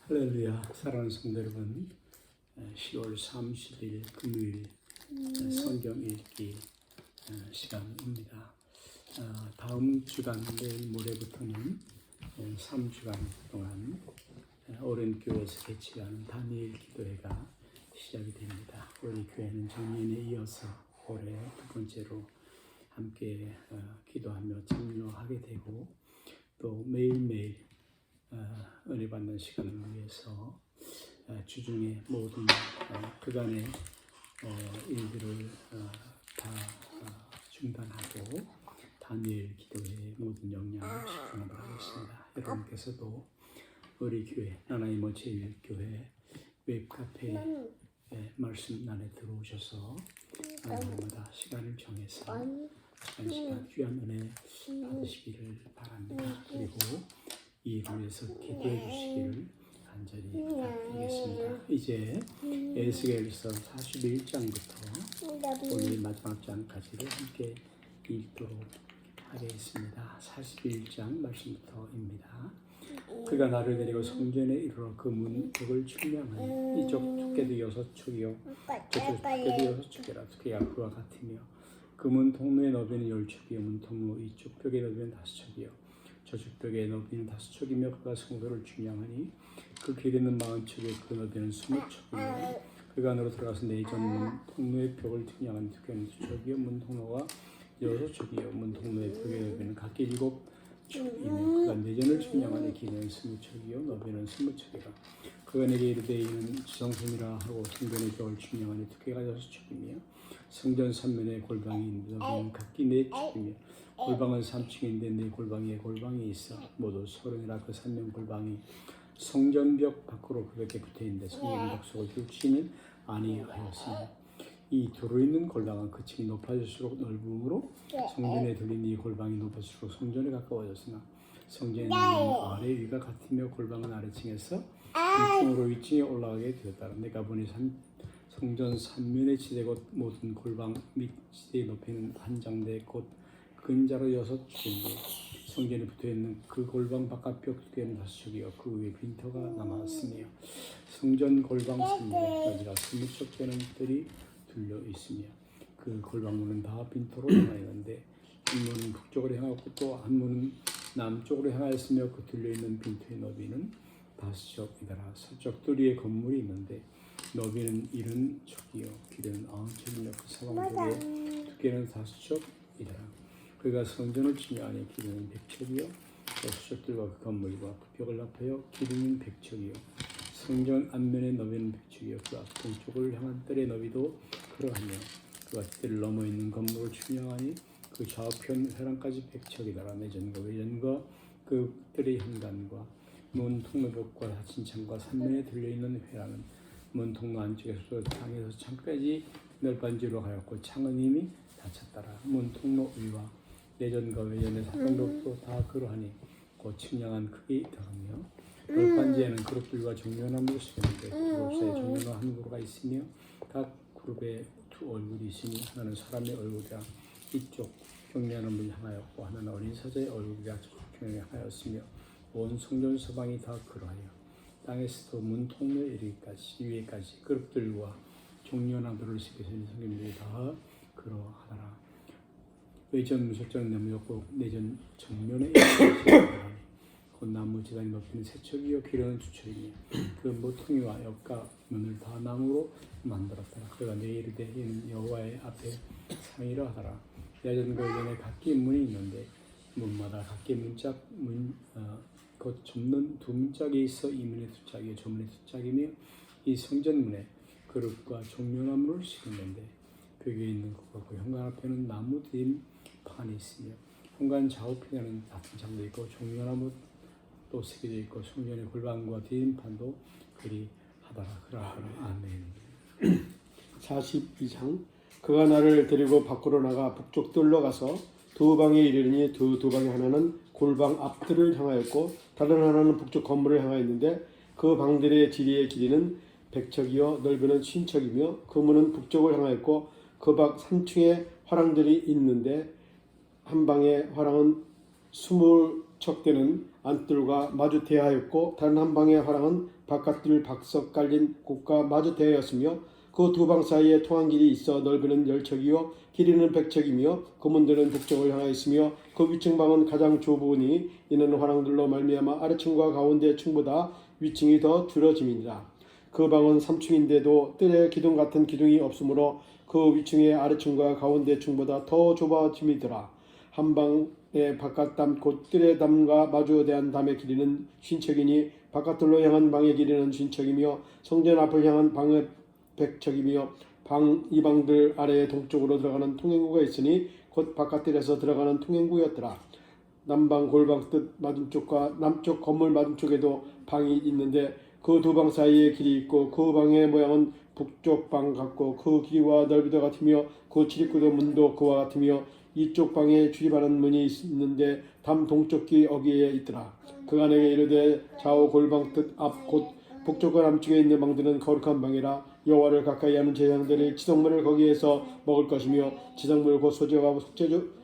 할렐루야. 사랑하는 성도 여러분, 10월 30일 금요일 성경 읽기 시간입니다. 다음 주간 내일 모레부터는 3주간 동안 오랜교회에서 개최하는 다니엘 기도회가 시작이 됩니다. 우리 교회는 작년에 이어서 올해 두 번째로 함께 기도하며 참여하게 되고, 또 매일매일 은혜 받는 시간을 위해서 주중에 모든 그간의 일들을 다 중단하고 다니엘 기도회의 모든 역량을 집중하도록 하겠습니다. 여러분께서도 우리 교회 나나이모 제1교회 웹카페 말씀란에 들어오셔서 날마다 시간을 정해서 시간 귀한 은혜 받으시기를 바랍니다. 그리고 이를 위해서 기도해 주시기를 간절히 부탁드리겠습니다. 이제 에스겔서 41장부터 오늘 마지막 장까지를 함께 읽도록 하겠습니다. 41장 말씀부터입니다. 그가 나를 데리고 성전에 이르러 그 문벽을 측량하니 이쪽 두께도 6축이요 저쪽 두께도 6축이라. 두께가 그와 같으며 그 문 통로의 너비는 10축이요 문 통로 이쪽 벽의 너비는 5축이요 저쪽 벽의 너비는 5축이며 그가 성소를 측량하니 그 길이는 40축이요 그 너비는 20축이며 그가 안으로 들어가서 내전 문 통로의 벽을 측량하니 두께는 2축이요 문 통로가 6축이요 문 통로의 벽의 너비는 각기 7축이며 그가 내전을 측량하니 길이는 20축이요 너비는 20축이라. 그가 내게 이르되 이는 지성소이라 하고 성전의 벽을 측량하니 두께가 6축이며 성전 3면에 골방이 있는데 너비는 각기 4축이며 골방은 3층인데 4골방에 골방이 있어 모두 30이라. 그 3면 골방이 성전벽 밖으로 그렇게 붙어있는데 성전 벽속을 뚫지는 아니하였으며 이 도로 있는 골방은 그 층이 높아질수록 넓음으로 성전에 들린 이 골방이 높아질수록 성전에 가까워졌으나 성전의 아래 위가 같으며 골방은 아래층에서 위층으로 위층에 올라가게 되었다. 내가 보니 성전 3면의 지대 곧 모든 골방 및 지대의 높이는 한 장대 곧 근자로 6축인데 성전에 붙어있는 그 골방 바깥벽 두께는 5축이요 그 위에 빈터가 남았으며 성전 골방 3면에 여기가 20척 되는 뜰이 둘려 있으며 그 골방문은 다 빈터로 남아있는데 한 문은 북쪽으로 향하고 또 한 문은 남쪽으로 향하였으며 그 둘려있는 빈터의 너비는 5척이더라. 서쪽 뜰 위에 건물이 있는데 너비는 70척이요 길이는 90척이며 그 사방쪽에 두께는 5척이더라. 그가 성전을 측량하니 길이는 100척이요 서쪽들과 그 건물과 그 벽을 합하여 길이는 100척이요 성전 앞면의 너비는 100척이요 그 앞 동쪽을 향한 뜰의 너비도 그러하며 그가 뜰을 넘어 있는 건물을 측량하니 그 좌우편 회랑까지 100척이더라. 내전과 외전과 그 뜰의 현관과 문 통로벽과 닫힌 창과 3면에 들려있는 회랑은 문 통로 안쪽에서 창에서 창까지 널빤지로 하였고 창은 이미 닫혔더라. 문 통로 위와 내전과 외전의 사방벽도 다 그러하니 곧 측량한 크기 더하며 널빤지에는 그룹들과 정면함으로 쓰였는데 그룹 사이에 정면함 한 그루가 있으며 각 그룹에 두 얼굴이 있으니 하나는 사람의 얼굴이라 이쪽 경련함을 향하였고 하나는 어린 사자의 얼굴이라 저쪽 경련을 향하였으며 온 성전 서방이 다 그러하여 땅에서도 문 통로에 이르기까지 위에까지 그룹들과 종려나무를 새겨서는 성경들이 다 그러하더라. 외전 무석전 나무였고 내전 정면에 곧 나무 제단이 높이는 3척이요 길이는 2척이며 그 모퉁이와 옆과 문을 다 나무로 만들었더라. 그가 내게 이르되 이는 여호와의 앞에 상이라 하더라. 야전과 외전에 각기 문이 있는데 문마다 각기 문짝 곧 접는 두 문짝이 있어 이 문에 2짝이요 저 문에 2짝이며 이 성전문에 그릇과 종려나무를 심었는데 벽에 있는 것과 그 현관 앞에는 나무 디딤판이 있으며 현관 좌우편에는 닫힌 창도 있고 종려나무 또 새겨져 있고 성전의 골방과 디딤판도 그리하더라. 그러하더라. 아멘. 42장 그가 나를 데리고 밖으로 나가 북쪽 뜰로 가서 두 방에 이르니 두 방의 하나는 골방 앞뜰을 향하였고 다른 하나는 북쪽 건물을 향하였는데 그 방들의 지리의 길이는 100척이요 넓이는 50척이며 그 문은 북쪽을 향하였고 그 밖 3층에 화랑들이 있는데 한 방의 화랑은 북측대는 안뜰과 마주 대하였고 다른 한 방의 화랑은 바깥뜰 박석 깔린 곳과 마주 대하였으며 그 두 방 사이에 통한 길이 있어 넓이는 10척이요 길이는 100척이며 그 문들은 북쪽을 향하였으며 그 위층 방은 가장 좁으니 이는 화랑들로 말미암아 아래층과 가운데 층보다 위층이 더 줄어짐이니라. 그 방은 3층인데도 뜰에 기둥 같은 기둥이 없으므로 그 위층의 아래층과 가운데 층보다 더 좁아짐이더라. 한 방의 바깥담 곧 뜰의 담과 마주대한 담의 길이는 50척이니 바깥들로 향한 방의 길이는 50척이며 성전 앞을 향한 방의 100척이며 이 방들 아래에 동쪽으로 들어가는 통행구가 있으니 곧 바깥뜰에서 들어가는 통행구였더라. 남방 골방 뜻 맞은쪽과 남쪽 건물 맞은쪽에도 방이 있는데 그 두 방 사이에 길이 있고 그 방의 모양은 북쪽 방 같고 그 길이와 넓이도 같으며 그 출입구도 문도 그와 같으며 이쪽 방에 출입하는 문이 있는데 담 동쪽 귀 어귀에 있더라. 그가 내게 이르되 좌우 골방 뜻 앞 곧 북쪽과 남쪽에 있는 방들은 거룩한 방이라. 여호와를 가까이 하는 제사장들이 지성물을 거기에서 먹을 것이며 지성물 곧 소제와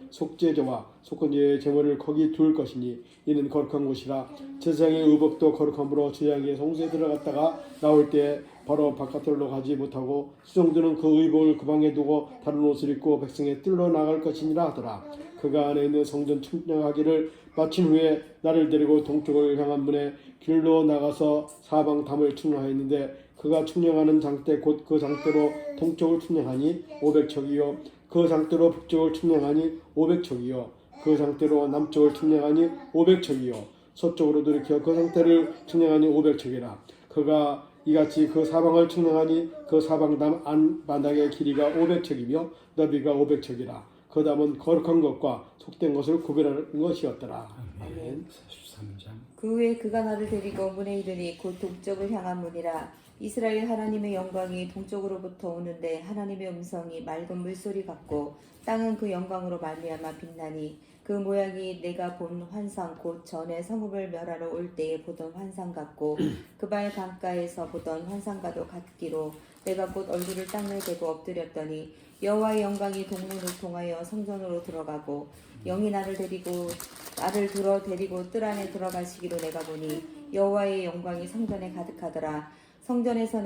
속죄제와 속건제의 제물을 거기 둘 것이니 이는 거룩한 곳이라. 제사장의 의복도 거룩함으로 제사장의 성소에 들어갔다가 나올 때 바로 바깥으로 가지 못하고 수종들은 그 의복을 그 방에 두고 다른 옷을 입고 백성의 뜰로 나갈 것이니라 하더라. 그가 안에 있는 성전 측량하기를 마친 후에 나를 데리고 동쪽을 향한 문에 길로 나가서 사방 담을 측량하였는데 그가 측량하는 장대 곧 그 장대로 동쪽을 측량하니 500척이요 그 장대로 북쪽을 측량하니 500척이요 그 장대로 남쪽을 측량하니 500척이요 서쪽으로 돌이켜 그 장대를 측량하니 500척이라. 그가 이같이 그 사방을 측량하니 그 사방 담 안바닥의 길이가 500척이며 넓이가 500척이라. 그 담은 거룩한 것과 속된 것을 구별하는 것이었더라. 아멘. 43장. 그 후에 그가 나를 데리고 문에 이르니 곧 동쪽을 향한 문이라. 이스라엘 하나님의 영광이 동쪽으로부터 오는데 하나님의 음성이 맑은 물소리 같고 땅은 그 영광으로 말미암아 빛나니 그 모양이 내가 본 환상 곧 전에 성읍을 멸하러 올 때에 보던 환상 같고 그발 강가에서 보던 환상과도 같기로 내가 곧 얼굴을 땅에 대고 엎드렸더니 여호와의 영광이 동문을 통하여 성전으로 들어가고 영이 나를 들어 데리고 뜰 안에 들어가시기로 내가 보니 여호와의 영광이 성전에 가득하더라. 성전에서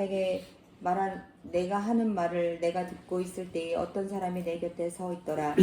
내가 하는 말을 내가 듣고 있을 때에 어떤 사람이 내 곁에 서 있더라.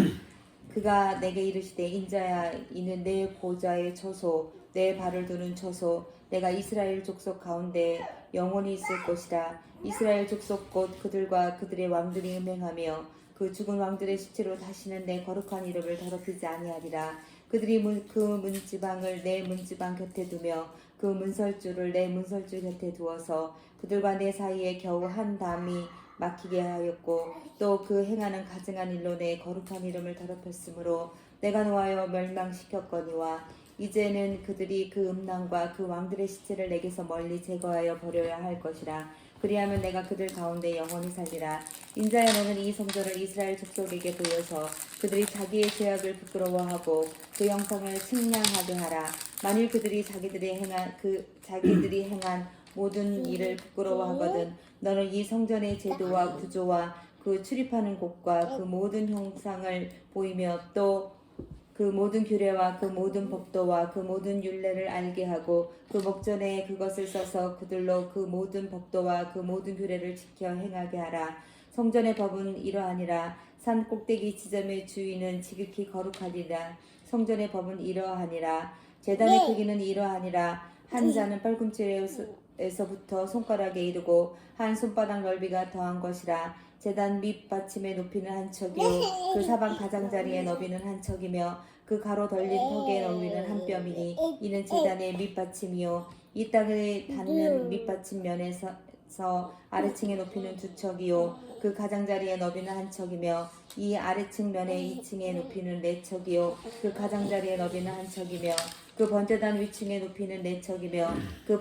그가 내게 이르시되 인자야 이는 내 보좌의 처소 내 발을 두는 처소 내가 이스라엘 족속 가운데 영원히 있을 것이라. 이스라엘 족속 곧 그들과 그들의 왕들이 음행하며 그 죽은 왕들의 시체로 다시는 내 거룩한 이름을 더럽히지 아니하리라. 그들이 그 문지방을 내 문지방 곁에 두며 그 문설주를 내 문설주 곁에 두어서 그들과 내 사이에 겨우 한 담이 막히게 하였고 또 그 행하는 가증한 일로 내 거룩한 이름을 더럽혔으므로 내가 노하여 멸망시켰거니와 이제는 그들이 그 음란과 그 왕들의 시체를 내게서 멀리 제거하여 버려야 할 것이라. 그리하면 내가 그들 가운데 영원히 살리라. 인자야 너는 이 성전을 이스라엘 족속에게 보여서 그들이 자기의 죄악을 부끄러워하고 그 영광을 측량하게 하라. 만일 그들이 자기들이 행한 모든 일을 부끄러워하거든 너는 이 성전의 제도와 구조와 그 출입하는 곳과 그 모든 형상을 보이며 또 그 모든 규례와 그 모든 법도와 그 모든 율례를 알게 하고 그 목전에 그것을 써서 그들로 그 모든 법도와 그 모든 규례를 지켜 행하게 하라. 성전의 법은 이러하니라. 산 꼭대기 지점의 주인은 지극히 거룩하리라. 성전의 법은 이러하니라. 제단의 크기는 이러하니라. 한 자는 팔꿈치에서부터 손가락에 이르고 한 손바닥 넓이가 더한 것이라. 제단 밑받침의 높이는 한 척이요 그 사방 가장자리의 너비는 한 척이며 그 가로 덜린 턱의 너비는 한 뼘이니 이는 제단의 밑받침이요 이 땅에 닿는 밑받침 면에서 아래층의 높이는 두 척이요 그 가장자리의 너비는 한 척이며 이 아래층 면의 2층의 높이는 4척이요 그 가장자리의 너비는 한 척이며 그 번제단 위층의 높이는 4척이며 그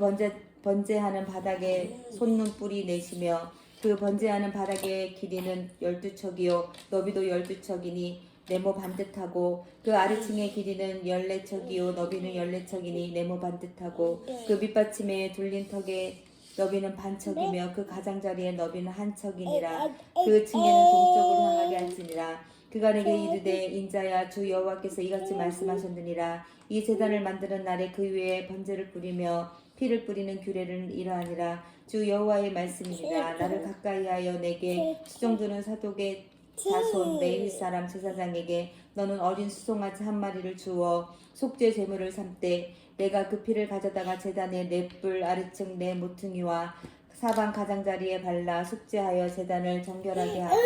번제하는 바닥에 솟는 뿔이 4시며 그 번제하는 바닥의 길이는 12척이요 너비도 12척이니 네모 반듯하고 그 아래층의 길이는 14척이요 너비는 14척이니 네모 반듯하고 그 밑받침에 둘린 턱의 너비는 반척이며 그 가장자리의 너비는 한 척이니라. 그 층에는 동쪽으로 향하게 할지니라. 그가 내게 이르되 인자야 주 여호와께서 이같이 말씀하셨느니라. 이 제단을 만드는 날에 그 위에 번제를 뿌리며 피를 뿌리는 규례는 이러하니라. 주 여호와의 말씀이니라. 나를 가까이하여 내게 수종주는 사독의 자손 레위 사람 제사장에게 너는 어린 수송아지 한 마리를 주어 속죄 제물을 삼되 내가 그 피를 가져다가 제단의 넷불 아래층 네 모퉁이와 사방 가장자리에 발라 속죄하여 제단을 정결하게 하고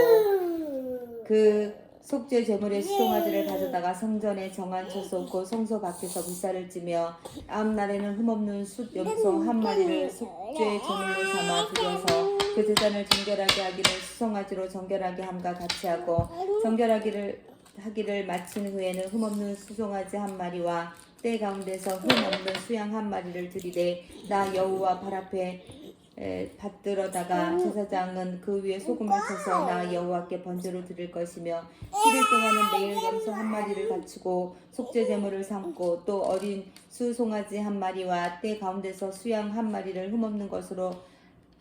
그 속죄 제물의 수송아지를 가져다가 성전에 정한 처소 곧 성소 밖에서 불사를 찌며 다음 날에는 흠없는 숫 염소 한 마리를 속죄 제물로 삼아 드려서 그 제단을 정결하게 하기를 수송아지로 정결하게 함과 같이 하고 하기를 마친 후에는 흠없는 수송아지 한 마리와 때 가운데서 흠없는 수양 한 마리를 드리되 나 여호와 발 앞에 받들어다가 제사장은 그 위에 소금을 쳐서 나 여호와께 번제로 드릴 것이며 7일 동안은 매일 염소 한 마리를 바치고 속죄 제물을 삼고 또 어린 수송아지 한 마리와 때 가운데서 수양 한 마리를 흠없는 것으로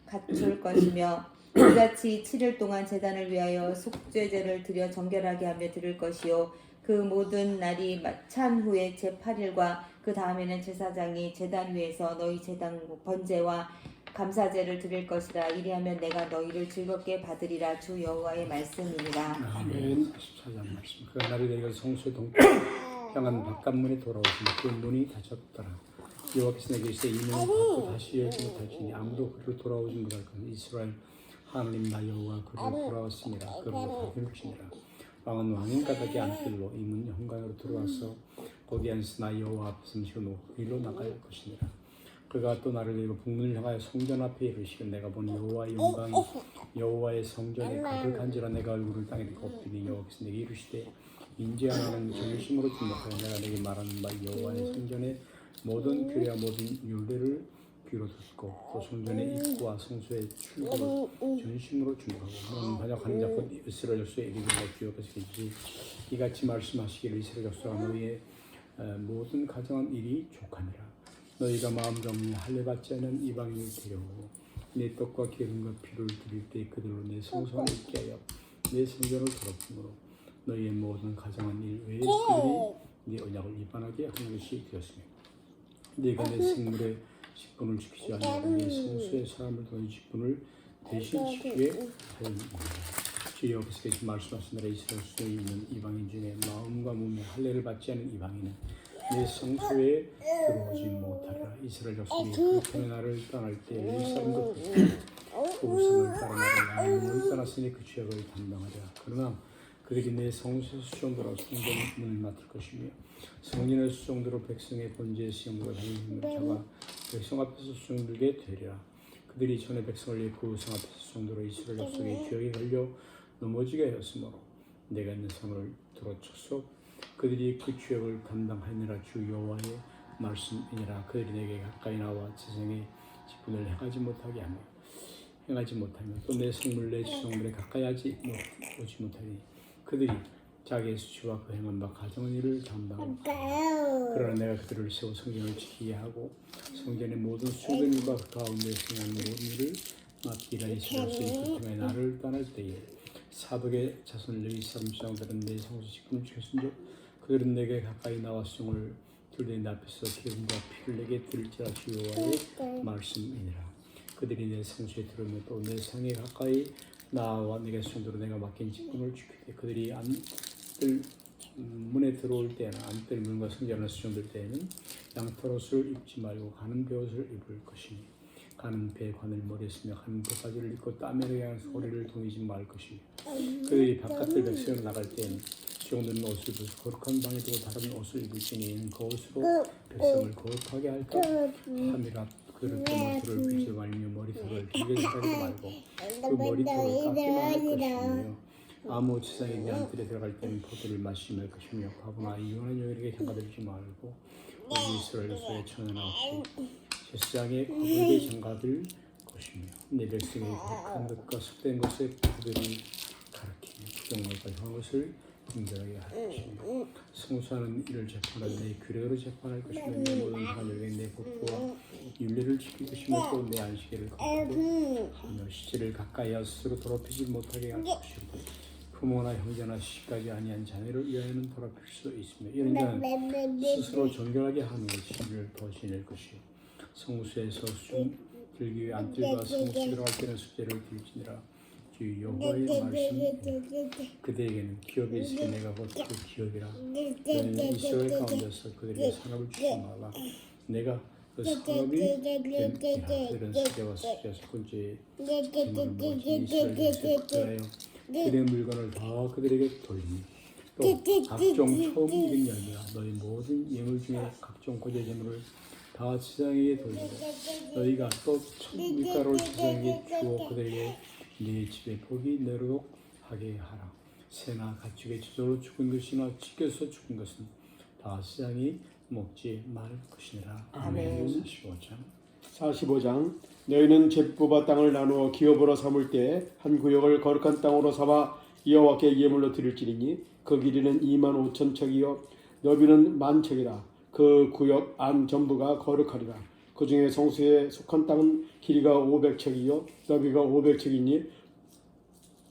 갖출 것이며 이같이 7일 동안 제단을 위하여 속죄제를 드려 정결하게 하며 드릴 것이요 그 모든 날이 찬 후에 제8일과 그 다음에는 제사장이 제단 위에서 너희 제단 번제와 감사제를 드릴 것이라. 이리하면 내가 너희를 즐겁게 받으리라. 주 여호와의 말씀이니라. 아멘. 14장 말씀. 그가 나를 내가 성소의 동쪽 향한 바깥문에 돌아오시며 그 문이 닫혔더라. 여호와께서 내게 이르시되 이 문을 닫고 다시 열지 못할지니 아무도 그리로 돌아오지 못할 것은 이스라엘 하나님 나 여호와 그를 돌아왔습니다. 그러고 닫을지니라. 왕은 왕인 까닭에 안길로 이 문 현관으로 들어와서 거기 앉아서 나 여호와 앞에서 지금 길로 나갈 것이니라. 그가 또 나를 데리고 북문을 향하여 성전 앞에 이르시고 내가 본 여호와의 영광이 여호와의 성전에 가득한지라. 내가 얼굴을 땅에 대고 엎드리니 여호와께서 내게 이르시되 인지하는 전심으로 주목하여 내가 내게 말하는 바 여호와의 성전의 모든 규례와 모든 율례를 귀로 듣고 또 성전의 입구와 성소의 출구를 전심으로 주목하고 너는 반역하는 자 곧 이스라엘 족속에 이르기를 주여께서 계시지 이같이 말씀하시기를 이스라엘 족속아 너희의 모든 가정한 일이 족하니라. 너희가 마음 정리 할례 받지 않은 이방인을 데려오고 내 떡과 기름과 피를 드릴 때 그들로 내 성소를 있게 하여 내 성전을 더럽힘으로 너희의 모든 가정한 일 외에 그들이 네 언약을 위반하게 하는 것이 되었으며 네가 내 생물의 직분을 지키지 아니하고 내 성소의 사람을 너희 직분을 대신 지키게 하였느니라. 주 여호와께서 말씀하신 대로 이스라엘 속에 있는 이방인 중에 마음과 몸에 할례를 받지 않은 이방인은 내 성소에 들어오지 못하리라. 이스라엘 족속이 그렇게 나를 떠날 때 예루살렘도 그 우상을 따라 나를 양문을 떠났으니 그 죄악을 담당하리라. 그러나 그들이 내 성소의 수종들로 성전 문을 맡을 것이며 성전의 수종들로 백성의 번제의 시험과 당연히 잡아 백성 앞에서 수종들게 되리라. 그들이 전에 백성을 위해 그 우상 앞에서 수종들로 이스라엘 족속의 죄악에 걸려 넘어지게 하였으므로 내가 내 손을 들어쳐서 그들이 그 죄악을 담당하니라. 주 여호와의 말씀이니라. 그들이 내게 가까이 나와 세상의 직분을 행하지 못하며 또 내 성물 내 지성물에 가까이 오지 못하니 그들이 자기의 수치와 그 행한 바 가정한 일을 담당하고 그러나 내가 그들을 세워 성전을 지키게 하고 성전의 모든 수종된 일과 그 가운데 행하는 모든 일을 맡기라. 이스라엘이 그때에 나를 떠날 때에 사독의 자손 레위 사람 수장들은 내 성소 직분을 지켰은즉 그들은 내게 가까이 나와 수종을 들되 내 앞에서 기름과 피를 내게 드릴지라. 주 여호와의 말씀이니라. 그들이 내 성소에 들어오며 또 내 성에 가까이 나와 내게 수종들로 내가 맡긴 직분을 지키되 그들이 안뜰 문에 들어올 때나 안뜰 문과 성전을 수종될 때에는 양털옷을 입지 말고 가는 베옷을 입을 것이니 가는 배에 관을 머리에 쓰며 가는 배바지를 입고 땀에 의한 소리를 동이지 말 것이며 그들이 바깥들 백성을 나갈 때에는 수종들은 옷을 벗어 거룩한 방에 두고 다른 옷을 입을지니 그 옷으로 백성을 거룩하게 할까 함이라. 그들은 머리털을 빗지 말며 머리털을 길게 자르지 말고 그 머리털을 깎기만 할 것이며 아무 세상에 대한 들에 들어갈 때는 포도를 마시며 할 것이며 바보나 이혼한 여인에게 장가들지 말고 우리 이스라엘 족속의 천연아 없이 제사장의 거룩에 장가들 것이며 내 백성의 거룩한 것과 습된 것에 그들이 가르치며 부정말과 향한 것을 분별하게 할 것이며 성수하는 일을 재판할 내 규례로 재판할 것이며 내 모든 하늘에 내 법도와 율례를 지킬 것이며 또 내 안식일을 거룩하게 하며 시체를 가까이 하여 스스로 더럽히지 못하게 할 것이고 부모나 형제나 시집가지 아니한 자녀를 위하여는 돌아필 수 있으며 이런 자는 스스로 존경하게 하는 것을 더 지낼 것이요 성수에서 수중 들기 위해 안뜰과 성수 들어갈 때는 숙제를 들지니라. 주 여호와의 말씀 그대에게는 기업이 있으니 내가 곧 그 기업이라. 너희는 이스라엘 가운데서 그들에게 산업을 주지 말라. 내가 그 산업이 된 그들은 수제와 수제 첫 번째 재물을 먹었으니 이스라엘에게 그하여 그들의 물건을 다 그들에게 돌리니 또 각종 처음 익은 열매와 너희 모든 예물 중에 각종 고제 재물을 다 지상에게 돌리고 너희가 또 첫 밀가루를 지상에게 주어 그들에게 네 집에 복이 내도록 하게 하라. 새나 가축의 저절로 죽은 것이나 찢겨서 죽은 것은 다 지상이 먹지 말 것이니라. 아멘. 45장 45장 너희는 제법과 땅을 나누어 기업으로 삼을 때 한 구역을 거룩한 땅으로 삼아 여호와께 예물로 드릴지니 그 길이는 25,000척이요 너비는 10,000척이라. 그 구역 안 전부가 거룩하리라. 그 중에 성수에 속한 땅은 길이가 500척이요 너비가 500척이니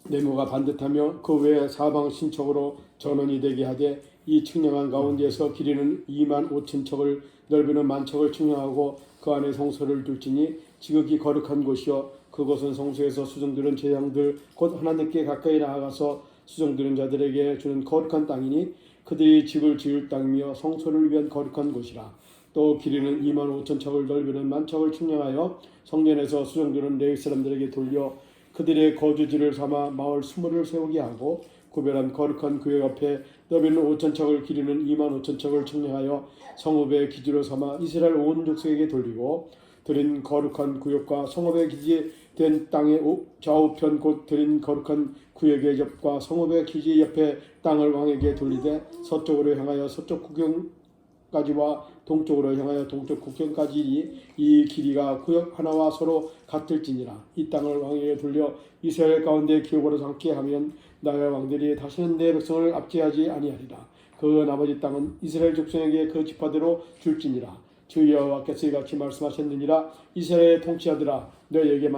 네모가 반듯하며 그 외에 사방 신척으로 전원이 되게 하되 이 측량한 가운데에서 길이는 25,000척을 넓이는 10,000척을 측량하고 그 안에 성소를 둘지니 지극히 거룩한 곳이요 그곳은 성소에서 수정들은 제장들 곧 하나님께 가까이 나아가서 수정들은 자들에게 주는 거룩한 땅이니 그들이 집을 지을 땅이며 성소를 위한 거룩한 곳이라. 또 길이는 25,000척을 넓이는 10,000척을 측량하여 성전에서 수정들은 레위 사람들에게 돌려 그들의 거주지를 삼아 마을 20을 세우게 하고 구별한 거룩한 구역 앞에 너비는 5,000척을 길이는 25,000척을 측량하여 성읍의 기지로 삼아 이스라엘 온 족속에게 돌리고 드린 거룩한 구역과 성읍의 기지된 땅의 좌우편 곧 드린 거룩한 구역의 옆과 성읍의 기지 옆에 땅을 왕에게 돌리되 서쪽으로 향하여 서쪽 국경까지와 동쪽으로 향하여 동쪽 국경까지 이 길이가 구역 하나와 서로 같을지니라. 이 땅을 왕에게 돌려 이스라엘 가운데 기업으로 삼게 하면 나의 왕들이 다시는 내 백성을 압제하지 아니하리라. 그 나머지 땅은 이스라엘 족속에게 그 지파대로 줄지니라. 주 여호와께서 이같이 말씀하셨느니라. 이스라엘의 통치자들아 너희에게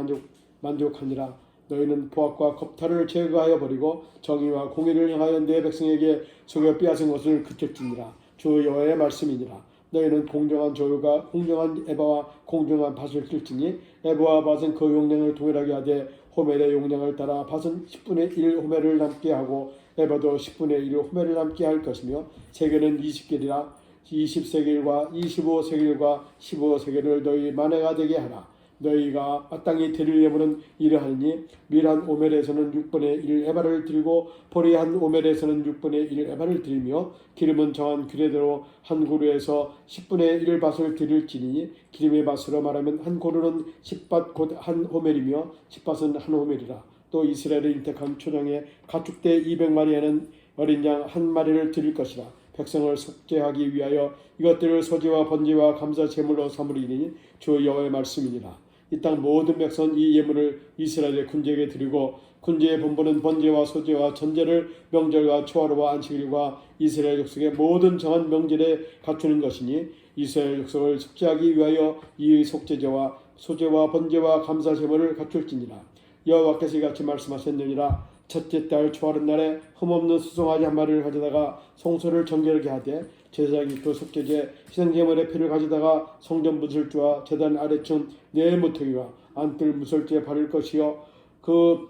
만족하니라. 너희는 포악과 겁탈을 제거하여 버리고 정의와 공의를 향하여 내 백성에게 속여 빼앗은 것을 그쳤지니라. 주 여호와의 말씀이니라. 너희는 공정한 저울과 공정한 에바와 공정한 밭을 뜰지니 에바와 밭은 그 용량을 동일하게 하되 호멜의 용량을 따라 밭은 10분의 1 호멜을 남게 하고 에바도 10분의 1 호멜을 남게 할 것이며 세겔은 20겔이라 20세겔과 25세겔과 15세겔을 너희 만회가 되게 하라. 너희가 마땅히 드릴 예물은 이러하니 밀한 오멜에서는 6분의 1 에바를 드리고 보리 한 오멜에서는 6분의 1 에바를 드리며 기름은 정한 규례대로 한 고루에서 10분의 1 밭을 드릴지니 기름의 밭으로 말하면 한 고루는 10밭 곧 한 호멜이며 10밭은 한 호멜이라. 또 이스라엘의 인택한 초장에 가축대 200마리에는 어린 양 한 마리를 드릴 것이라. 백성을 속죄하기 위하여 이것들을 소제와 번제와 감사 제물로 삼으리니 주 여호와의 말씀이니라. 이 땅 모든 백성은 이 예물을 이스라엘의 군대에게 드리고 군대의 본분은 번제와 소제와 전제를 명절과 초하루와 안식일과 이스라엘 족속의 모든 정한 명절에 갖추는 것이니 이스라엘 족속을 속죄하기 위하여 이 속죄제와 소제와 번제와 감사 제물을 갖출지니라. 여호와께서 이같이 말씀하셨느니라. 첫째 달 초하루 날에 흠없는 수송아지 한 마리를 가져다가 성소를 정결하게 하되 제사장이 그 속죄제 희생제물의 피를 가져다가 성전 무설주와 제단 아래층 네 무토기와 안뜰 무설주에 바를 것이요 그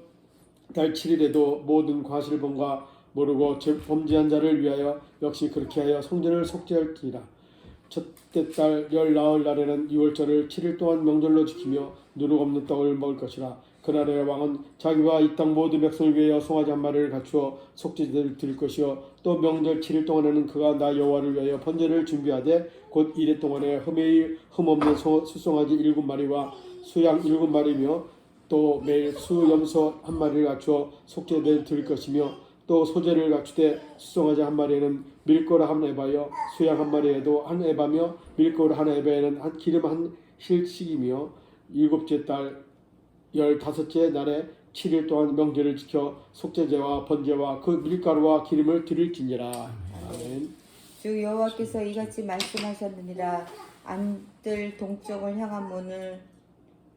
달 7일에도 모든 과실범과 모르고 범죄한 자를 위하여 역시 그렇게 하여 성전을 속죄할지니라. 첫째 달 열 나흘 날에는 유월절을 7일 동안 명절로 지키며 누룩 없는 떡을 먹을 것이라. 그날의 왕은 자기와 이 땅 모든 백성을 위하여 송아지 한 마리를 갖추어 속죄제를 드릴 것이요 또 명절 7일 동안에는 그가 나 여호와를 위하여 번제를 준비하되 곧 이래 동안에 흠없는 수송아지 7마리와 수양 7마리며 또 매일 수염소 한 마리를 갖추어 속죄제를 드릴 것이며 또 소제를 갖추되 수송아지 한 마리에는 밀가루 한 에바여 수양 한 마리에도 한 에바며 밀가루 한 에바에는 기름 한 실씩이며 일곱째 달 15째 날에 7일 동안 명절을 지켜 속죄제와 번제와 그 밀가루와 기름을 드릴지니라. 아멘. 주 여호와께서 이같이 말씀하셨느니라. 안뜰 동쪽을 향한 문을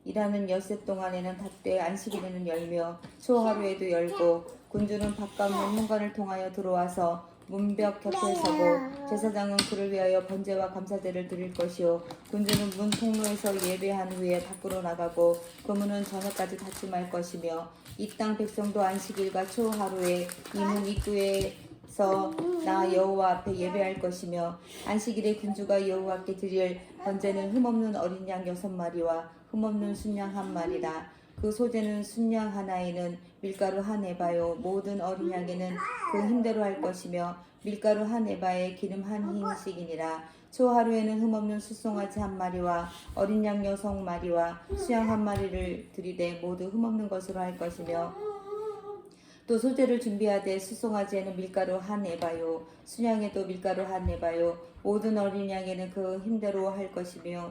일하는 엿새 동안에는 닫되 안식일에는 열며 초하루에도 열고 군주는 바깥문 현관을 통하여 들어와서 문벽 곁에 서고 제사장은 그를 위하여 번제와 감사제를 드릴 것이요 군주는 문 통로에서 예배한 후에 밖으로 나가고 그 문은 저녁까지 닫지 말 것이며 이 땅 백성도 안식일과 초하루에 이 문 입구에서 나 여호와 앞에 예배할 것이며 안식일에 군주가 여호와께 드릴 번제는 흠없는 어린 양 6마리와 흠없는 순양 1마리라. 그 소재는 순양 하나에는 밀가루 한 에바요 모든 어린 양에는 그 힘대로 할 것이며 밀가루 한 에바에 기름 한 흰식이니라. 초하루에는 흠없는 숫송아지 1마리와 어린 양 6마리와 수양 1마리를 드리되 모두 흠없는 것으로 할 것이며 또 소재를 준비하되 숫송아지에는 밀가루 한 에바요 수양에도 밀가루 한 에바요 모든 어린 양에는 그 힘대로 할 것이며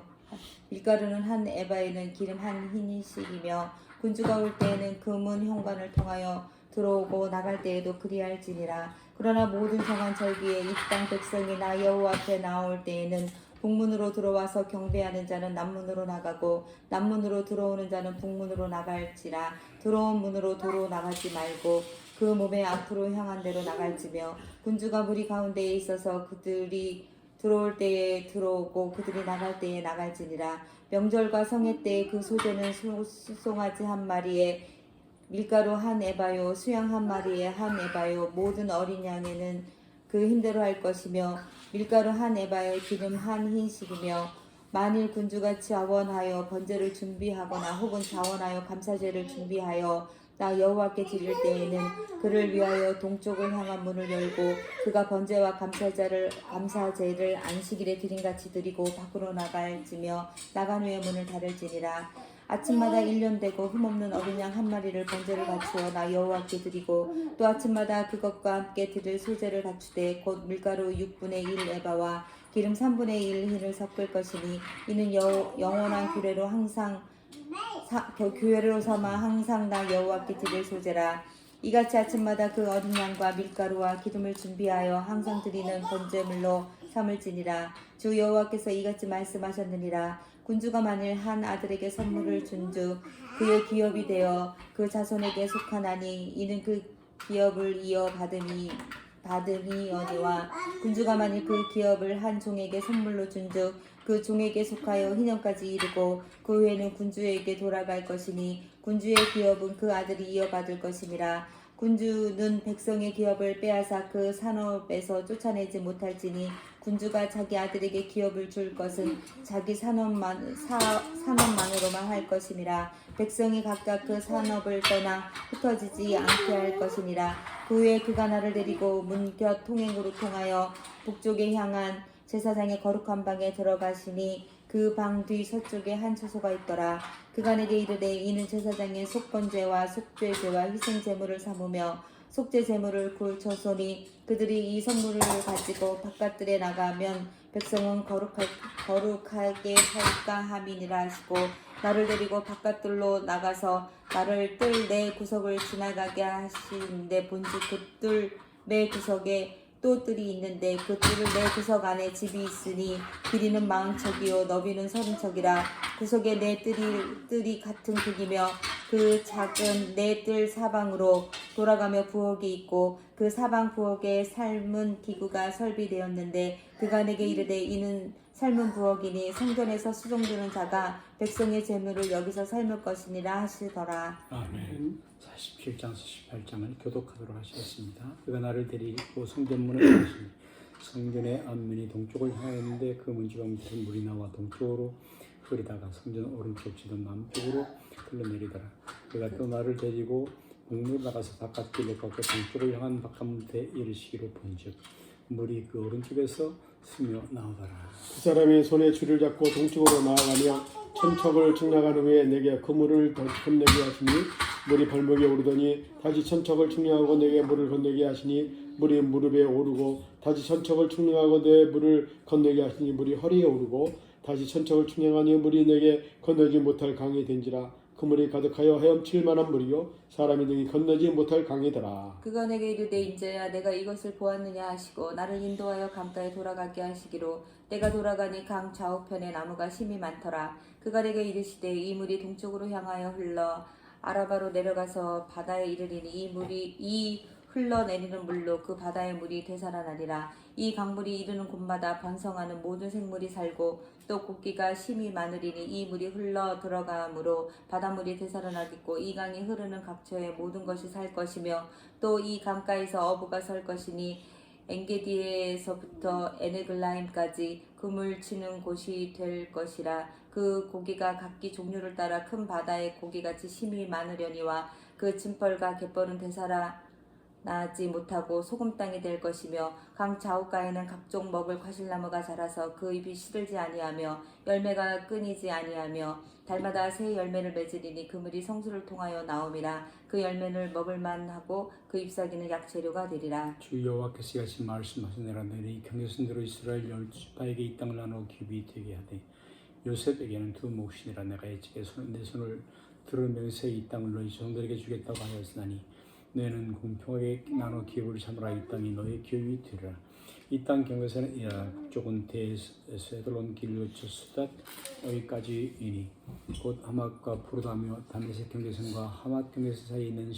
밀가루는 한 에바에는 기름 한 흰식이며 군주가 올 때에는 그 문 현관을 통하여 들어오고 나갈 때에도 그리할지니라. 그러나 모든 정한 절기에 이 땅 백성이 나 여호와 앞에 나올 때에는 북문으로 들어와서 경배하는 자는 남문으로 나가고 남문으로 들어오는 자는 북문으로 나갈지라. 들어온 문으로 도로 나가지 말고 그 몸의 앞으로 향한 대로 나갈지며 군주가 무리 가운데에 있어서 그들이 들어올 때에 들어오고 그들이 나갈 때에 나갈지니라. 명절과 성회 때에 그 소재는 숫송아지 1마리에 밀가루 한 에바요 수양 1마리에 한 에바요 모든 어린 양에는 그 힘대로 할 것이며 밀가루 한 에바에 기름 한 흰식이며 만일 군주가 자원하여 번제를 준비하거나 혹은 자원하여 감사제를 준비하여 나 여호와께 드릴 때에는 그를 위하여 동쪽을 향한 문을 열고 그가 번제와 감사제를 안식일에 드림같이 드리고 밖으로 나갈지며 나간 후에 문을 닫을지니라. 아침마다 1년 되고 흠없는 어린 양 1마리를 번제를 갖추어 나 여호와께 드리고 또 아침마다 그것과 함께 드릴 소제를 갖추되 곧 밀가루 6분의 1 에바와 기름 3분의 1 흰을 섞을 것이니 이는 영원한 규례로 삼아 항상 나 여호와께 드릴 소제라. 이같이 아침마다 그 어린 양과 밀가루와 기름을 준비하여 항상 드리는 번제물로 삼을지니라. 주 여호와께서 이같이 말씀하셨느니라. 군주가 만일 한 아들에게 선물을 준즉 그의 기업이 되어 그 자손에게 속하나니 이는 그 기업을 이어 받음이어니와 군주가 만일 그 기업을 한 종에게 선물로 준즉 그 종에게 속하여 희년까지 이르고 그 후에는 군주에게 돌아갈 것이니 군주의 기업은 그 아들이 이어받을 것이니라. 군주는 백성의 기업을 빼앗아 그 산업에서 쫓아내지 못할지니 군주가 자기 아들에게 기업을 줄 것은 자기 산업만으로만 할 것임이라. 백성이 각각 그 산업을 떠나 흩어지지 않게 할 것이니라. 그 후에 그가 나를 데리고 문 곁 통행으로 통하여 북쪽에 향한 제사장의 거룩한 방에 들어가시니 그 방 뒤 서쪽에 한 처소가 있더라. 그가 내게 이르되 이는 제사장의 속번제와 속죄제와 희생제물을 삼으며 속죄제물을 굴 처소니 그들이 이 선물을 가지고 바깥들에 나가면 백성은 거룩하게 할까 함이니라 하시고 나를 데리고 바깥들로 나가서 나를 뜰 내 구석을 지나가게 하시는데 본즉 그 뜰 내 구석에 또 뜰이 있는데 그 뜰을 내 구석 안에 집이 있으니 길이는 40척이요 너비는 30척이라. 구석에 내 뜰이 같은 크기며 그 작은 내 뜰 사방으로 돌아가며 부엌이 있고 그 사방 부엌에 삶은 기구가 설비되었는데 그가 내게 이르되 이는 삶은 부엌이니 성전에서 수종드는 자가 백성의 재물을 여기서 삶을 것이니라 하시더라. 아멘. 47장 48장을 교독하도록 하시겠습니다. 그가 나를 데리고 성전문을 가시니 성전의 앞문이 동쪽을 향하였는데 그 문지방 밑에 물이 나와 동쪽으로 흐르다가 성전 오른쪽 지던 남쪽으로 흘러내리더라. 그가 또 나를 데리고 북문으로 나가서 바깥길을 걷고 동쪽을 향한 바깥문에 이르시기로 본즉 물이 그 오른쪽에서 스며 나오더라. 그 사람이 손에 줄을 잡고 동쪽으로 나아가며 천척을 측량한 후에 내게 그 물을 건네게 하시니 물이 발목에 오르더니 다시 천척을 측량하고 내게 물을 건네게 하시니 물이 무릎에 오르고 다시 천척을 측량하고 내 물을 건네게 하시니 물이 허리에 오르고 다시 천척을 측량하니 물이 내게 건너지 못할 강이 된지라. 그 물이 가득하여 헤엄칠 만한 물이요 사람이 등이 건너지 못할 강이더라. 그가 내게 이르되 인자야 내가 이것을 보았느냐 하시고 나를 인도하여 강가에 돌아가게 하시기로 내가 돌아가니 강 좌우편에 나무가 심이 많더라. 그가 내게 이르시되 이 물이 동쪽으로 향하여 흘러 아라바로 내려가서 바다에 이르리니 이 흘러내리는 물로 그 바다의 물이 되살아나리라. 이 강물이 이르는 곳마다 번성하는 모든 생물이 살고 또 고기가 심히 많으리니 이 물이 흘러 들어가므로 바닷물이 되살아나겠고 이 강이 흐르는 각처의 모든 것이 살 것이며 또 이 강가에서 어부가 설 것이니 엔게디에서부터 에네글라임까지 그물 치는 곳이 될 것이라. 그 고기가 각기 종류를 따라 큰 바다의 고기같이 심히 많으려니와 그 짐벌과 갯벌은 되살아나지 못하고 소금 땅이 될 것이며 강 좌우가에는 각종 먹을 과실나무가 자라서 그 잎이 시들지 아니하며 열매가 끊이지 아니하며 달마다 새 열매를 맺으리니 그물이 성수를 통하여 나옴이라. 그 열매를 먹을만 하고 그 잎사귀는 약재료가 되리라. 주 여호와께서 이같이 말씀하시느라 너희 경계선대로 이스라엘 열지파에게 이 땅을 나누어 기업이 되게 하되 요셉에게는 두 몫이니라. 내가 예측에 내 손을 들어 맹세히 이 땅을 너희 조상들에게 주겠다고 하였으나니 너희는 공평하게 나눠 기업을 삼으라. 이 땅이 너희 기업이 되리라. 이 땅 경계선은 이라. 북쪽은 데스에돌론 길르츠 수닷 여기까지이니 곧 하맛과 포르다며 다메섹 경계선과 하맛 경계선 사이에 있는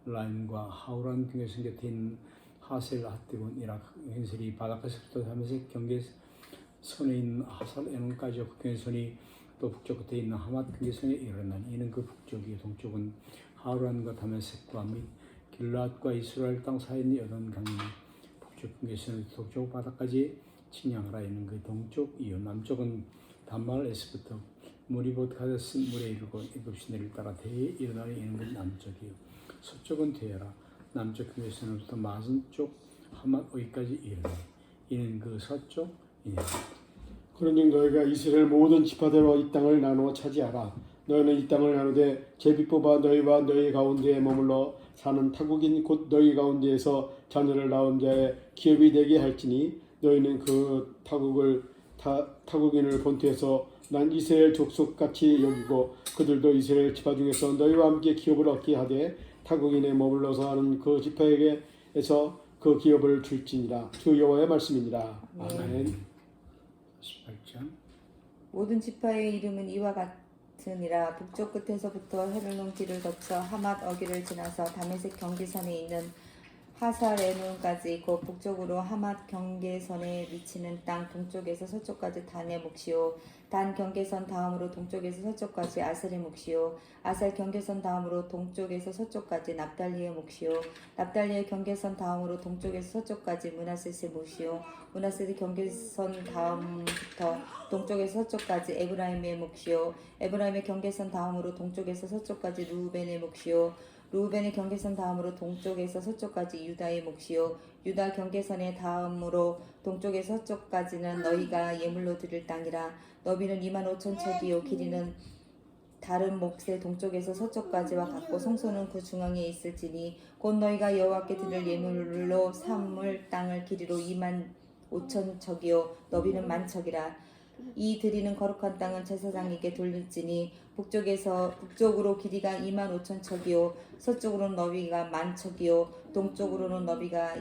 시브라임과 하우란 경계선 곁에 있는 하셀 핫디곤이라. 현설이 바닷가에서부터 다메섹 경계선에 있는 하살 에논까지 그 경계선이 또 북쪽 끝에 있는 하맛 경계선에 이르나니 이는 그 북쪽이 동쪽은 하우란과 다메섹과 및 길앗과 이스라엘 땅 사이에 있는 여던 강이니 북쪽 경계선은 동쪽 바다까지 침략하라. 이는 그 동쪽이요 남쪽은 단말에서부터 무리봇 가데스 물에 이르고 일곱 시내를 따라 대에 이르나니 이는 그 남쪽이요 서쪽은 대라. 남쪽 경계선으로부터 마순쪽 하맛 어기까지 이르나니 이는 그 서쪽이니라. 그런즉 너희가 이스라엘 모든 지파대로 이 땅을 나누어 차지하라. 너희는 이 땅을 나누되 제비 뽑아 너희와 너희 가운데에 머물러 사는 타국인 곧 너희 가운데에서 자녀를 낳은 자의 기업이 되게 할지니 너희는 그 타국인을 본토에서 난 이스라엘 족속같이 여기고 그들도 이스라엘 지파 중에서 너희와 함께 기업을 얻게 하되 타국인에 머물러서 하는 그 지파에게서 그 기업을 줄지니라. 주 여호와의 말씀이니라. 아멘. 18장 모든 지파의 이름은 이와 같으니라. 북쪽 끝에서부터 헤르논 길을 거쳐 하맛 어기를 지나서 다메섹 경계선에 있는 하살에논까지 곧 북쪽으로 하맛 경계선에 미치는 땅 동쪽에서 서쪽까지 단의 몫이요 단 경계선 다음으로 동쪽에서 서쪽까지 아셀의 몫이요 아셀 경계선 다음으로 동쪽에서 서쪽까지 납달리의 몫이요 납달리의 경계선 다음으로 동쪽에서 서쪽까지 므낫셋의 몫이요 므낫셋의 경계선 다음부터 동쪽에서 서쪽까지 에브라임의 몫이요 에브라임의 경계선 다음으로 동쪽에서 서쪽까지 루벤의 몫이요 루벤의 경계선 다음으로 동쪽에서 서쪽까지 유다의 몫이요 유다 경계선의 다음으로 동쪽에서 서쪽까지는 너희가 예물로 드릴 땅이라. 너비는 25,000척이요 길이는 다른 몫의 동쪽에서 서쪽까지와 같고 성소는 그 중앙에 있을지니 곧 너희가 여호와께 드릴 예물로 삼을 땅을 길이로 25,000척이요 너비는 10,000척이라. 이 드리는 거룩한 땅은 제사장에게 돌릴지니 북쪽으로 길이가 25,000척이요 서쪽으로는 너비가 10,000척이요 동쪽으로는 너비가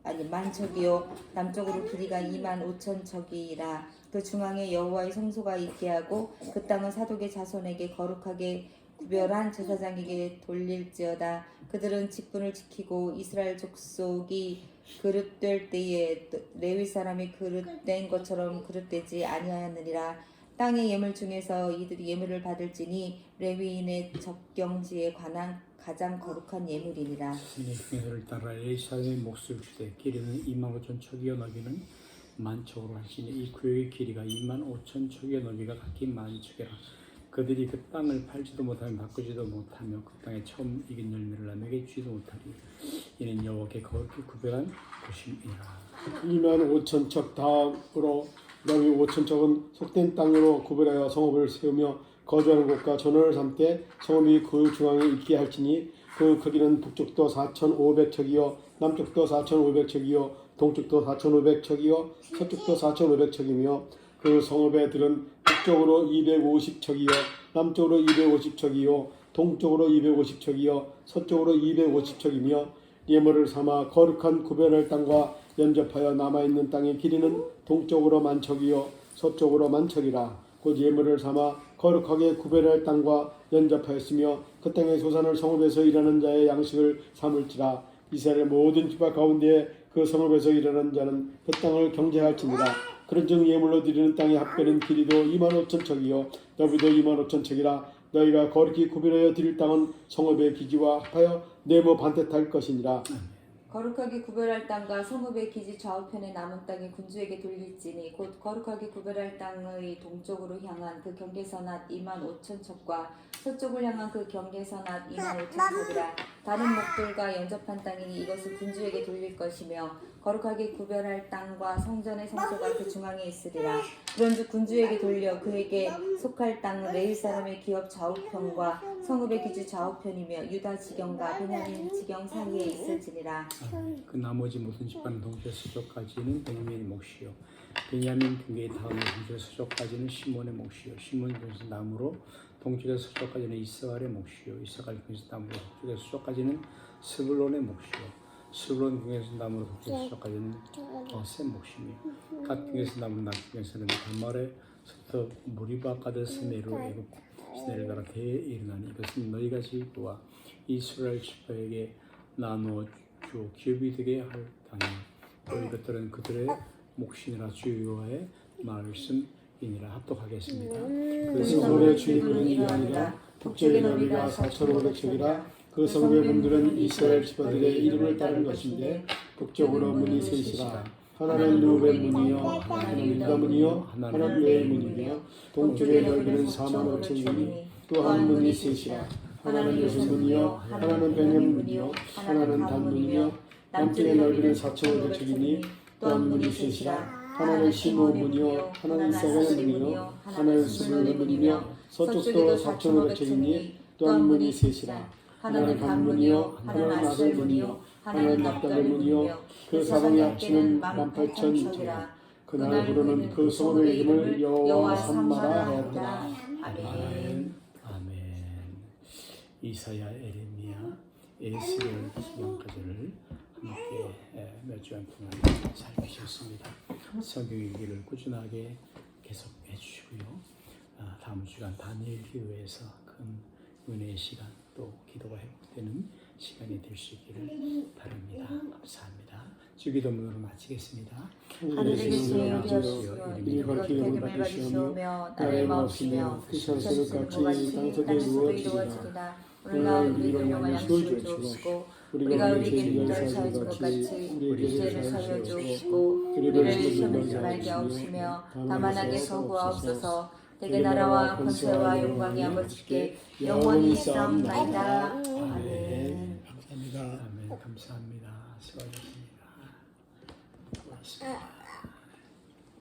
10,000척이요 남쪽으로 길이가 25,000척이라. 그 중앙에 여호와의 성소가 있게 하고 그 땅은 사독의 자손에게 거룩하게 구별한 제사장에게 돌릴지어다. 그들은 직분을 지키고 이스라엘 족속이 그릇될 때에 레위 사람이 그릇된 것처럼 그릇되지 아니하였느니라. 땅의 예물 중에서 이들이 예물을 받을지니 레위인의 적경지에 관한 가장 거룩한 예물이니라. 스승의 경계선을 따라 레이사의 몫을 주되 길이는 25,000척이요 너비는 10,000척으로 할지니 이 구역의 길이가 25,000척이요 너비가 각기 10,000척이라. 그들이 그 땅을 팔지도 못하며 바꾸지도 못하며 그 땅에 처음 익은 열매를 남에게 주지도 못하리. 이는 여호와께 거룩히 구별한 것임이라. 25,000척 다음으로 너희 5,000척은 속된 땅으로 구별하여 성읍을 세우며 거주하는 곳과 전원을 삼되 성읍이 그 중앙에 있게 할지니 그 크기는 북쪽도 4,500척이요 남쪽도 4,500척이요 동쪽도 4,500척이요 서쪽도 4,500척이며 그 성읍의 들은 북쪽으로 250척이요 남쪽으로 250척이요 동쪽으로 250척이요 서쪽으로 250척이며 예물을 삼아 거룩한 구별할 땅과 연접하여 남아있는 땅의 길이는 동쪽으로 10,000척이요 서쪽으로 10,000척이라. 곧 예물을 삼아 거룩하게 구별할 땅과 연접하였으며 그 땅의 소산을 성읍에서 일하는 자의 양식을 삼을지라. 이스라엘 모든 지파 가운데 그 성읍에서 일하는 자는 그 땅을 경제할지니라. 그런즉 예물로 드리는 땅의 합계는 길이도 25,000척이요 너비도 25,000척이라. 너희가 거룩히 구별하여 드릴 땅은 성읍의 기지와 합하여 네모 반듯할 것이니라. 거룩하게 구별할 땅과 성읍의 기지 좌우편의 남은 땅이 군주에게 돌릴지니 곧 거룩하게 구별할 땅의 동쪽으로 향한 그 경계선 앗 25,000척과 서쪽을 향한 그 경계선 앗 25,000척이라. 다른 목들과 연접한 땅이니 이것을 군주에게 돌릴 것이며 거룩하게 구별할 땅과 성전의 성소가 그 중앙에 있으리라. 그런즉 군주에게 돌려 그에게 속할 땅은 레위 사람의 기업 좌우편과 성읍의 기지 좌우편이며 유다 지경과 베냐민 지경 사이에 있을지니라. 그 나머지 모든 집안 동쪽 서쪽까지는 베냐민의 몫이요 베냐민 등의 다음에 동쪽 서쪽까지는 시몬의 몫이요 시몬 중에서 남으로 동쪽에서 서쪽까지는 이스라엘의 몫이요 이스라엘 중에서 남으로 동쪽에서 서쪽까지는 스불론의 몫이요 스불론 중에서 남으로 동쪽에서 서쪽까지는 세 몫이며 갓 중에서 남으로 남쪽에서는 다말의 서터 무리바 가데스네로 애굽 시내를 따라 대에 일어나니 이것은 너희가 지도와 이스라엘 지파에게 나누어 주 기업이 되게 할 땅이요 또 이것들은 그들의 몫이니라. 주 여호와의 말씀이니라. 합독하겠습니다. 그 성읍의 주인은 이러하니라. 북쪽의 너비가 4,500척이라. 그 성읍의 분들은 이스라엘 지파들의 이름을 따른 것인데 북쪽으로 문이 셋이라. 하나는 루벤 문이요 하나는 유다 문이요 하나는 레위 문이며 동쪽의 넓이는 45,000이니 또 한 문이 셋이라. 하나는 요셉 문이요 하나는 베냐민 문이요 하나는 단 문이며 남쪽의 넓이는 4,500척이니 또 한 문이 셋이라. 하나는 시므 문이요 하나는 이사갈 문이요 하나는 스불론 문이며 서쪽도 4,500척이니 또 한 문이 셋이라. 하나는 단 문이요 하나는 아셀 문이요 하나는 납달리 문이요 그 사방의 합치는 18,000척이라. 그날 부르는 그 성읍의 이름을 여호와 삼마라 하였더라. 아멘. 아멘. 이사야, 에레미야, 에스겔 기념까지를 함께 몇 주간 동안 살피셨습니다. 성경 읽기를 꾸준하게 계속해 주시고요. 다음 주간 다니엘 기도에서 큰 은혜의 시간 또 기도가 회복되는 시간이 될 수 있기를 바랍니다. 감사합니다. 주기도문으로 마치겠습니다. 하늘에 계신 우리 아버지여 이름이 거룩히 여김을 나라의 마옵시며 뜻하시는 같이 땅에서도 이루어지리다. 오늘날 우리를 용하여 주옵시고 우리가 우리에게 빈자를 사해준 것 같이 우리 죄를 사하여 주옵시고 우리를 시험에 말게 하옵시며 다만 악에 서구하옵소서. 대개 나라와 권세와 영광이 아버지께 영원히 있사옵나이다. 아멘. 감사합니다. 아멘. 감사합니다. 수고하셨습니다. 고맙습니다.